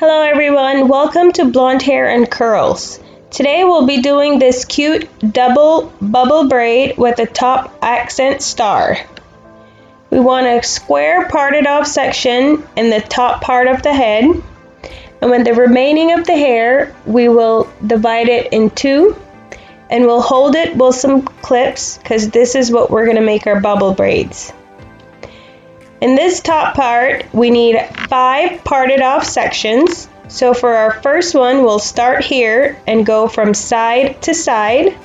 Hello everyone, welcome to Blonde Hair and Curls. Today we'll be doing this cute double bubble braid with a top accent star. We want a square parted off section in the top part of the head, and with the remaining of the hair we will divide it in two and we'll hold it with some clips because this is what we're going to make our bubble braids. In this top part, we need 5 parted off sections. So for our first one, we'll start here and go from side to side.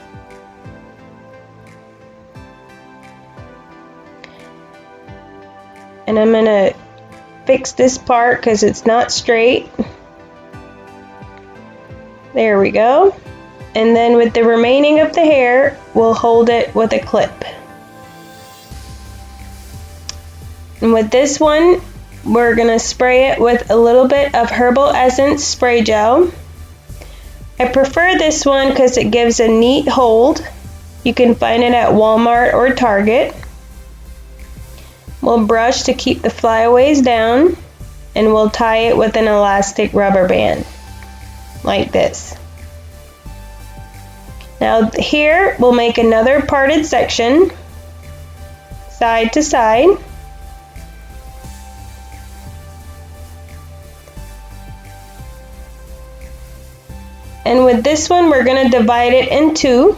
And I'm gonna fix this part because it's not straight. There we go. And then with the remaining of the hair, we'll hold it with a clip. And with this one, we're going to spray it with a little bit of Herbal Essence spray gel. I prefer this one because it gives a neat hold. You can find it at Walmart or Target. We'll brush to keep the flyaways down, and we'll tie it with an elastic rubber band, like this. Now here, we'll make another parted section, side to side. And with this one, we're going to divide it in two,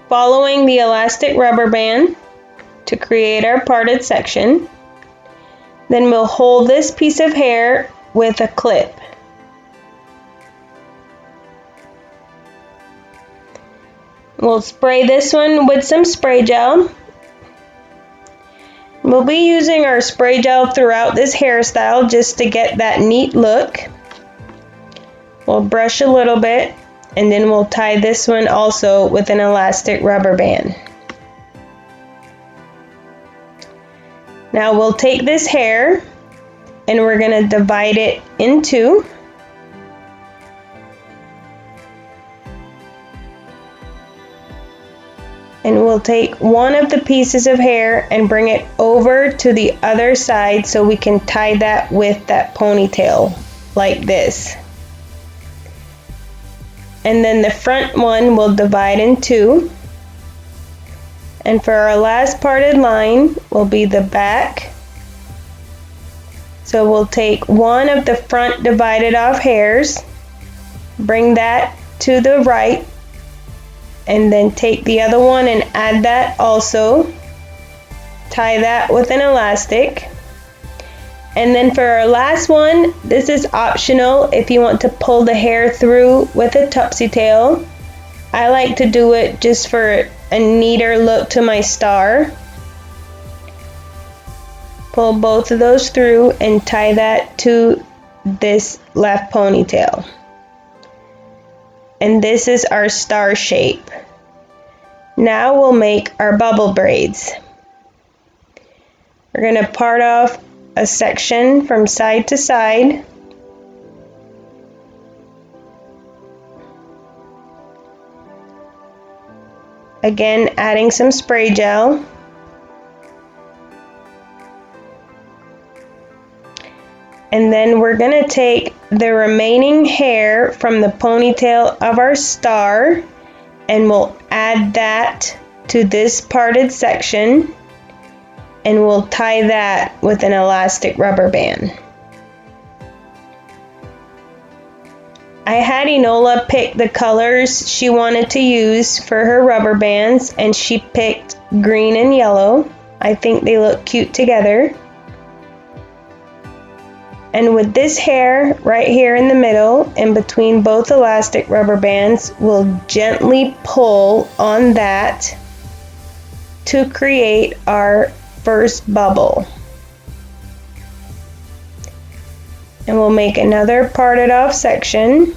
following the elastic rubber band to create our parted section. Then we'll hold this piece of hair with a clip. We'll spray this one with some spray gel. We'll be using our spray gel throughout this hairstyle just to get that neat look. We'll brush a little bit and then we'll tie this one also with an elastic rubber band. Now we'll take this hair and we're going to divide it in two. And we'll take one of the pieces of hair and bring it over to the other side so we can tie that with that ponytail like this. And then the front one we'll divide in two. And for our last parted line will be the back. So we'll take one of the front divided off hairs, bring that to the right, and then take the other one and add that also. Tie that with an elastic. And then for our last one, this is optional if you want to pull the hair through with a tupsy tail. I like to do it just for a neater look to my star. Pull both of those through and tie that to this left ponytail. And this is our star shape. Now we'll make our bubble braids. We're going to part off a section from side to side. Again, adding some spray gel. And then we're going to take the remaining hair from the ponytail of our star and we'll add that to this parted section and we'll tie that with an elastic rubber band. I had Enola pick the colors she wanted to use for her rubber bands and she picked green and yellow. I think they look cute together. And with this hair right here in the middle, in between both elastic rubber bands, we'll gently pull on that to create our first bubble. And we'll make another parted off section.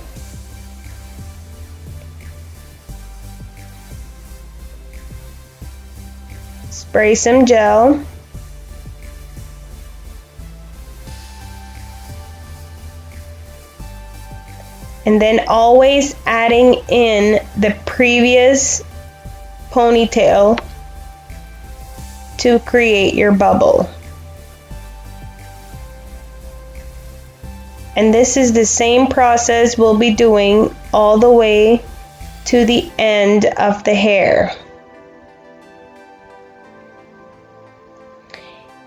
Spray some gel. And then always adding in the previous ponytail to create your bubble. And this is the same process we'll be doing all the way to the end of the hair.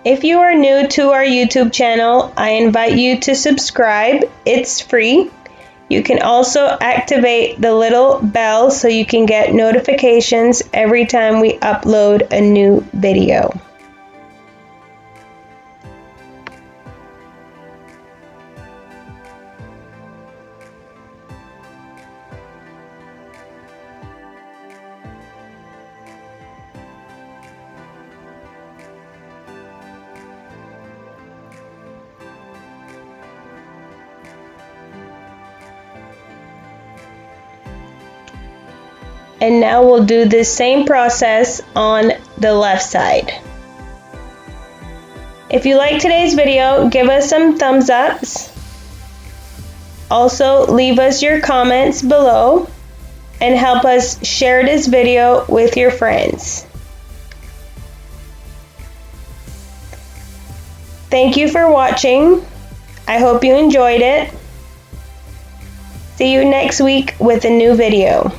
If you are new to our YouTube channel, I invite you to subscribe. It's free. You can also activate the little bell so you can get notifications every time we upload a new video. And now we'll do this same process on the left side. If you like today's video, give us some thumbs ups. Also, leave us your comments below and help us share this video with your friends. Thank you for watching. I hope you enjoyed it. See you next week with a new video.